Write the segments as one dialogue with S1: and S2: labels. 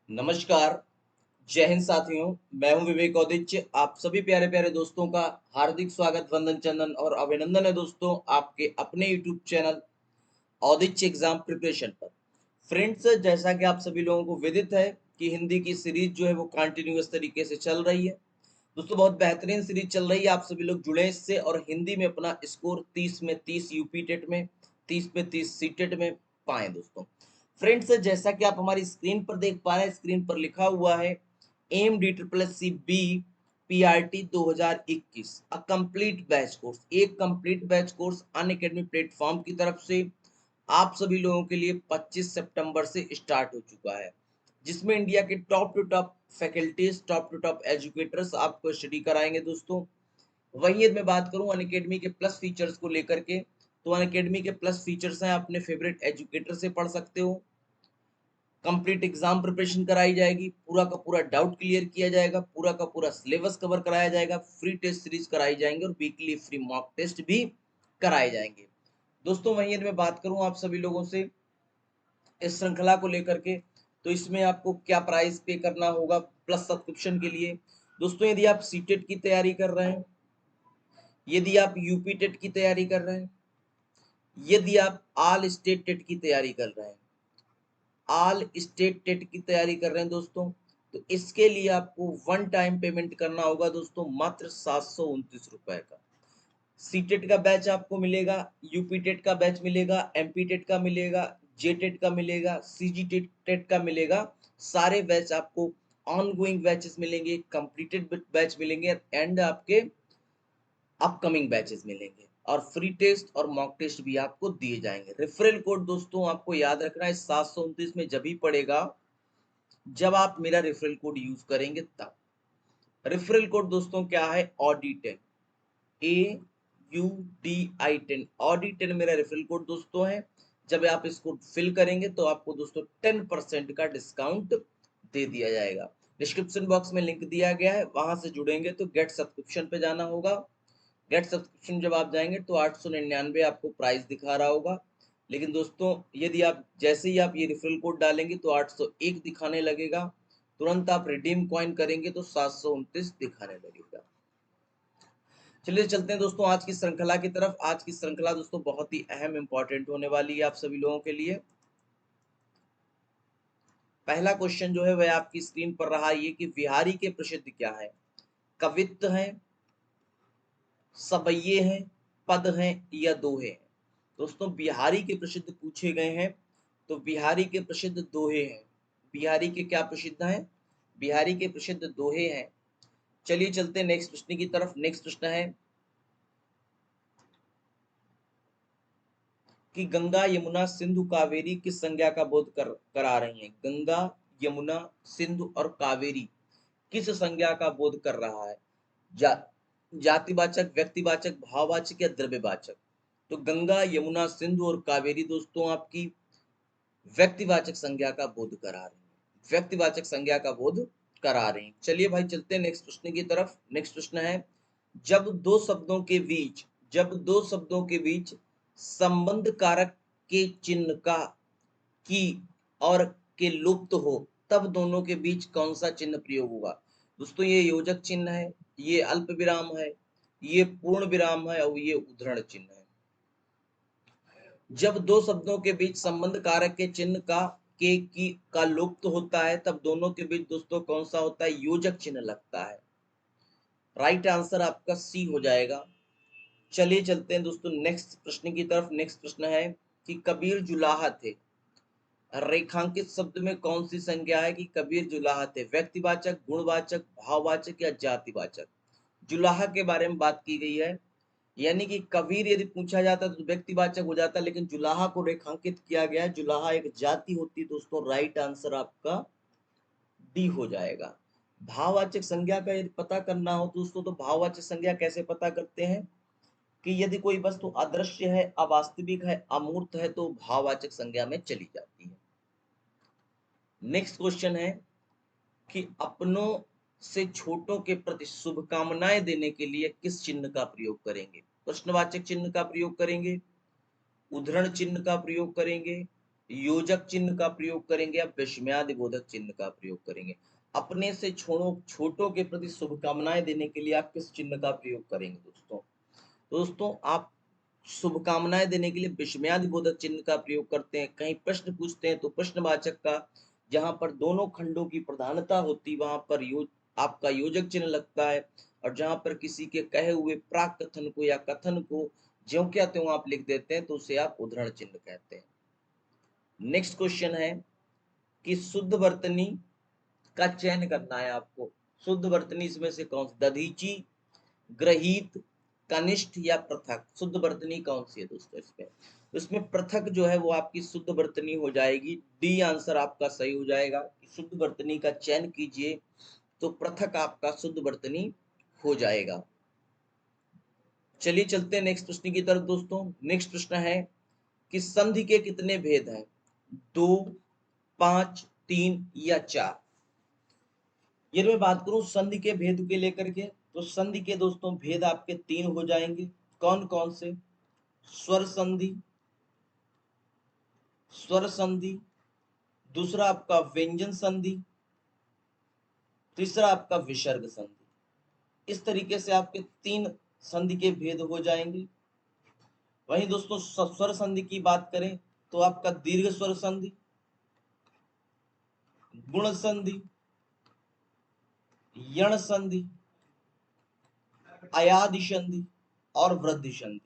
S1: नमस्कार, जय हिंद साथियों। मैं हूं विवेक औदिच्य। आप सभी प्यारे प्यारे दोस्तों का हार्दिक स्वागत, वंदन, चंदन और अभिनंदन है दोस्तों आपके अपने YouTube channel Audichya exam preparation पर। फ्रेंड्स, जैसा कि आप सभी लोगों को विदित है कि हिंदी की सीरीज जो है वो कंटिन्यूअस तरीके से चल रही है। दोस्तों बहुत बेहतरीन सीरीज चल रही है, आप सभी लोग जुड़े इससे और हिंदी में अपना स्कोर 30 में 30 यूपी टेट में, 30 में 30 सी टेट में पाएं दोस्तों। फ्रेंड्स, जैसा कि आप हमारी स्क्रीन पर देख पा रहे हैं, स्क्रीन पर लिखा हुआ है M D triple S C B PRT 2021 a complete batch course. एक complete batch course Unacademy platform की तरफ से आप सभी लोगों के लिए 25 सितंबर से स्टार्ट हो चुका है, जिसमें इंडिया के top to top faculties, top to top educators आपको स्टडी कराएंगे दोस्तों। वहीं यदि मैं बात करूं अनअकैडमी के प्लस फीचर्स को लेकर के, तो अनअकैडमी के प्लस फीचर्स हैं, अपने फेवरेट एजुकेटर से पढ़ सकते हो, कंप्लीट एग्जाम प्रिपरेशन कराई जाएगी, पूरा का पूरा डाउट क्लियर किया जाएगा, पूरा का पूरा सिलेबस कवर कराया जाएगा, फ्री टेस्ट सीरीज कराई जाएंगे और वीकली फ्री मॉक टेस्ट भी कराए जाएंगे दोस्तों। वहीं यदि मैं बात करूं आप सभी लोगों से इस श्रृंखला को लेकर के, तो इसमें आपको क्या प्राइस पे करना होगा प्लस सब्सक्रिप्शन के लिए। दोस्तों यदि आप सीटेट की तैयारी कर रहे हैं, यदि आप यूपी टेट की तैयारी कर रहे हैं, यदि आप ऑल स्टेट टेट की तैयारी कर रहे हैं, ऑल स्टेट टेट की तैयारी कर रहे हैं दोस्तों, तो इसके लिए आपको वन टाइम पेमेंट करना होगा दोस्तों, मात्र 729 रुपए का। सीटेट का बैच आपको मिलेगा, यूपी टेट का बैच मिलेगा, एमपी टेट का मिलेगा, जे टेट का मिलेगा, सीजी टेट टेट का मिलेगा। सारे बैच आपको ऑन गोइंग बैचेस मिलेंगे, कंप्लीटेड बैच मिलेंगे एंड आपके अपकमिंग बैचेस मिलेंगे और फ्री टेस्ट और मॉक टेस्ट भी आपको दिए जाएंगे। रेफरल कोड दोस्तों आपको याद रखना है 729 में जब ही पड़ेगा जब आप मेरा रेफरल कोड यूज करेंगे तब। रेफरल कोड दोस्तों क्या है? ऑडी10, AUDI10, ऑडी10 मेरा रेफरल कोड दोस्तों है। जब आप इसको फिल करेंगे तो आपको दोस्तों 10% का डिस्काउंट दे दिया जाएगा। डिस्क्रिप्शन बॉक्स में लिंक दिया गया है, वहां से जुड़ेंगे तो गेट सब्सक्रिप्शन पे जाना होगा। गेट सब्सक्रिप्शन जब आप जाएंगे तो 899 आपको प्राइस दिखा रहा होगा, लेकिन दोस्तों यदि आप जैसे ही आप ये रेफरल कोड डालेंगे तो 801 दिखाने लगेगा, तुरंत आप रिडीम कॉइन करेंगे तो 729 दिखाने लगेगा। चलिए चलते हैं दोस्तों आज की श्रृंखला की तरफ। आज की श्रृंखला दोस्तों बहुत ही अहम इंपॉर्टेंट होने वाली है आप सभी लोगों के लिए। पहला क्वेश्चन जो है वह आपकी स्क्रीन पर रहा ये कि बिहारी के प्रसिद्ध क्या है? कवित्व है, सवैये हैं, पद हैं या दोहे हैं? दोस्तों बिहारी के प्रसिद्ध पूछे गए हैं, तो बिहारी के प्रसिद्ध दोहे हैं। बिहारी के क्या प्रसिद्ध हैं? बिहारी के प्रसिद्ध दोहे हैं। चलिए चलते हैं नेक्स्ट प्रश्न की तरफ। नेक्स्ट प्रश्न है कि गंगा यमुना सिंधु कावेरी किस संज्ञा का बोध करा रही हैं? गंगा, यमुना, सिंधु और कावेरी किस संज्ञा का बोध कर रहा है? जा, जातिवाचक, व्यक्तिवाचक, भाववाचक या द्रव्यवाचक? तो गंगा, यमुना, सिंधु और कावेरी दोस्तों आपकी व्यक्तिवाचक संज्ञा का बोध करा रही है, व्यक्तिवाचक संज्ञा का बोध करा रही हैं। चलिए भाई चलते हैं नेक्स्ट प्रश्न की तरफ। नेक्स्ट प्रश्न है जब दो शब्दों के बीच, जब दो शब्दों के बीच संबंध कारक के चिन्ह का की और के लुप्त हो तब दोनों के बीच कौन सा चिन्ह प्रयोग होगा? दोस्तों ये योजक चिन्ह है, ये अल्प विराम है, ये पूर्ण विराम है और ये उद्धरण चिन्ह है। जब दो शब्दों के बीच संबंध कारक के चिन्ह का के की का लुप्त होता है तब दोनों के बीच दोस्तों कौन सा होता है? योजक चिन्ह लगता है। राइट आंसर आपका सी हो जाएगा। चलिए चलते हैं दोस्तों नेक्स्ट प्रश्न की तरफ। नेक्स्ट प्रश्न है कि कबीर जुलाहा थे, रेखांकित शब्द में कौन सी संज्ञा है कि कबीर जुलाहा थे? व्यक्तिवाचक, गुणवाचक, भाववाचक या जातिवाचक? जुलाहा के बारे में बात की गई है, यानी कि कबीर यदि पूछा जाता तो व्यक्तिवाचक हो जाता, लेकिन जुलाहा को रेखांकित किया गया है। जुलाहा एक जाति होती है दोस्तों। राइट आंसर आपका डी हो जाएगा। भाववाचक संज्ञा का यदि पता करना हो दोस्तों तो भाववाचक संज्ञा कैसे पता करते हैं कि यदि कोई वस्तु अदृश्य है, अवास्तविक है, अमूर्त है तो भाववाचक संज्ञा में चली जाती है। नेक्स्ट क्वेश्चन है कि अपनों से छोटों के प्रति शुभकामनाएं देने के लिए किस चिन्ह का प्रयोग करेंगे? प्रश्नवाचक चिन्ह का प्रयोग करेंगे, उद्धरण चिन्ह का प्रयोग करेंगे, योजक चिन्ह का प्रयोग करेंगे या विस्मयादि बोधक चिन्ह का प्रयोग करेंगे? अपने से छोटों के प्रति शुभकामनाएं देने के लिए आप किस चिन्ह का प्रयोग करेंगे दोस्तों? दोस्तों आप शुभकामनाएं देने के लिए विस्मयादि बोधक चिन्ह का प्रयोग करते हैं। कहीं प्रश्न पूछते हैं तो प्रश्नवाचक का, जहां पर दोनों खंडों की प्रधानता होती वहां पर आपका योजक चिन्ह लगता है, और जहां पर किसी के कहे हुए प्राक कथन को या कथन को ज्यों क्या त्यों आप लिख देते हैं तो उसे आप उद्धरण चिन्ह कहते हैं। नेक्स्ट क्वेश्चन है कि शुद्ध वर्तनी का चयन करना है आपको। शुद्ध वर्तनी इसमें से कौन सी? दधीची, ग्रहित, कनिष्ठ या पृथक? शुद्ध वर्तनी कौन सी है दोस्तों इसमें? तो इसमें पृथक जो है वो आपकी शुद्ध वर्तनी हो जाएगी। डी आंसर आपका सही हो जाएगा। शुद्ध वर्तनी का चयन कीजिए तो पृथक आपका शुद्ध वर्तनी हो जाएगा। चलिए चलते हैं नेक्स्ट प्रश्न की तरफ दोस्तों। नेक्स्ट प्रश्न है कि संधि के कितने भेद हैं? 2, 5, 3 या 4? ये मैं बात करूं संधि के भेद के लेकर के, तो संधि के दोस्तों भेद आपके 3 हो जाएंगे। कौन कौन से? स्वर संधि, स्वर संधि, दूसरा आपका व्यंजन संधि, तीसरा आपका विसर्ग संधि। इस तरीके से आपके 3 संधि के भेद हो जाएंगे। वहीं दोस्तों स्वर संधि की बात करें तो आपका दीर्घ स्वर संधि, गुण संधि, यण संधि, अयादि संधि और वृद्धि संधि।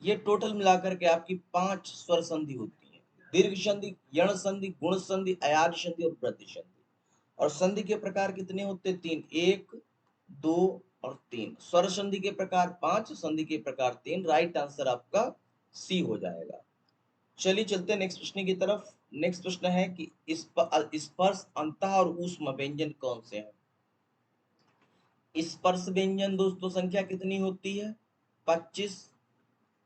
S1: ये टोटल मिलाकर के आपकी 5 स्वर संधि होती है। दीर्घ संधि, यण संधि, गुण संधि, अयादि संधि और वृद्धि संधि। और संधि के प्रकार कितने होते हैं? 3, 1, 2 और 3। स्वर संधि के प्रकार 5, संधि के प्रकार 3। राइट आंसर आपका सी हो जाएगा। चलिए चलते हैं नेक्स्ट प्रश्न की तरफ। नेक्स्ट प्रश्न है कि स्पर्श, अंतः और ऊष्म व्यंजन कौन से हैं? स्पर्श व्यंजन दोस्तों संख्या कितनी होती है? 25,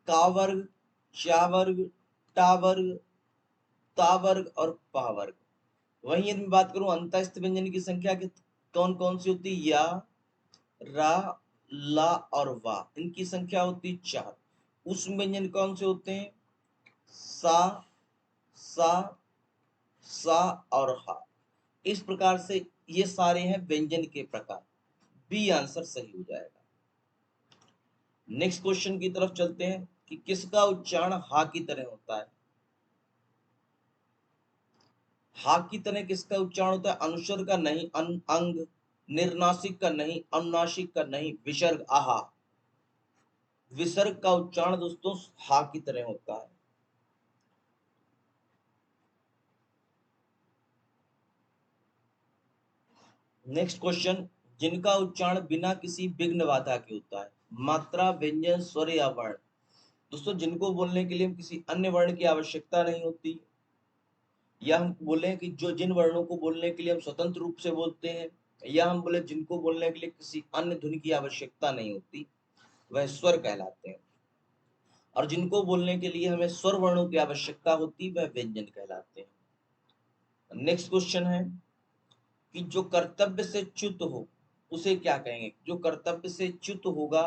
S1: का वर्ग, चा वर्ग, टा वर्ग, ता वर्ग और पा वर्ग। वहीं यदि मैं बात करूं अंतःस्थ व्यंजन की संख्या कौन कौन सी होती है? या, रा, ला और वा। इनकी संख्या होती है 4। ऊष्म व्यंजन कौन से होते हैं? सा, सा, सा और हा। इस प्रकार से ये सारे हैं व्यंजन के प्रकार। बी आंसर सही हो जाएगा। नेक्स्ट क्वेश्चन की तरफ चलते हैं कि किसका उच्चारण हा की तरह होता है? हा की तरह किसका उच्चारण होता है? अनुस्वर का नहीं, अंग, निर्नासिक का नहीं, अनुनासिक का नहीं, विसर्ग आहा। विसर्ग का उच्चारण दोस्तों हा की तरह होता है। नेक्स्ट क्वेश्चन, जिनका उच्चारण बिना किसी विघ्न बाधा के होता है? मात्रा, व्यंजन, स्वर या वर्ण? दोस्तों जिनको बोलने के लिए किसी अन्य वर्ण की आवश्यकता नहीं होती, या हम बोले कि जो जिन वर्णों को बोलने के लिए हम स्वतंत्र रूप से बोलते हैं, या हम बोले जिनको बोलने के लिए किसी अन्य ध्वनि की आवश्यकता नहीं होती, वह स्वर कहलाते हैं। और जिनको बोलने के लिए हमें स्वर वर्णों की आवश्यकता होती, वह व्यंजन कहलाते हैं। नेक्स्ट क्वेश्चन है कि जो कर्तव्य से च्युत हो उसे क्या कहेंगे? जो कर्तव्य से च्युत होगा,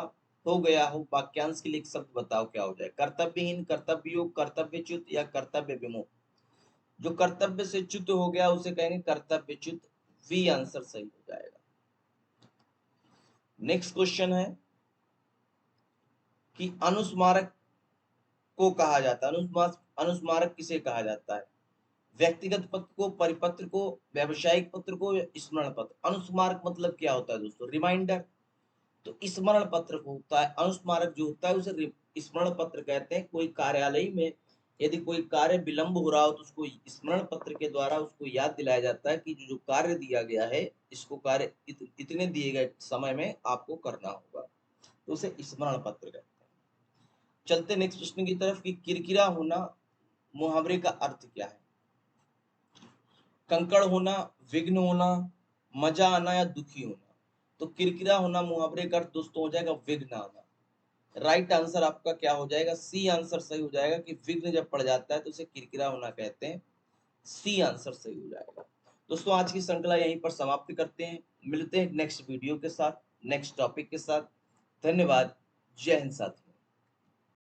S1: हो गया हो, वाक्यांश के लिए एक शब्द बताओ क्या हो जाए? कर्तव्यहीन, कर्तव्ययोग, कर्तव्यच्युत या कर्तव्य विमुख? जो कर्तव्य से च्युत हो गया उसे कहेंगे कर्तव्यच्युत। वी आंसर सही हो जाएगा। नेक्स्ट क्वेश्चन है कि अनुस्मारक को कहा जाता है, अनुस्मारक किसे कहा जाता है? व्यक्तिगत पत्र को, परिपत्र को, व्यावसायिक पत्र को या स्मरण पत्र? अनुस्मारक मतलब क्या होता है दोस्तों? रिमाइंडर। तो स्मरण पत्र को होता है, अनुस्मारक जो होता है उसे स्मरण पत्र कहते हैं। कोई कार्यालय में यदि कोई कार्य विलंब हो रहा हो तो उसको स्मरण पत्र के द्वारा उसको याद दिलाया जाता है कि जो कार्य दिया गया है, इसको कार्य इतने दिए गए समय में आपको करना होगा, तो उसे स्मरण पत्र कहते हैं। चलते नेक्स्ट प्रश्न की तरफ कि किरकिरा होना मुहावरे का अर्थ क्या है? कंकड़ होना, विघ्न होना, मजा आना या दुखी होना? तो किरकिरा होना मुहावरे का अर्थ दोस्तों हो जाएगा विघ्न आना। राइट आंसर आपका क्या हो जाएगा? सी आंसर सही हो जाएगा कि विघ्न जब पड़ जाता है तो उसे किरकिरा होना कहते हैं। सी आंसर सही हो जाएगा। दोस्तों आज की श्रृंखला यहीं पर समाप्त करते हैं। मिलते हैं नेक्स्ट वीडियो के साथ, नेक्स्ट टॉपिक के साथ। धन्यवाद। जय हिंद साथियों।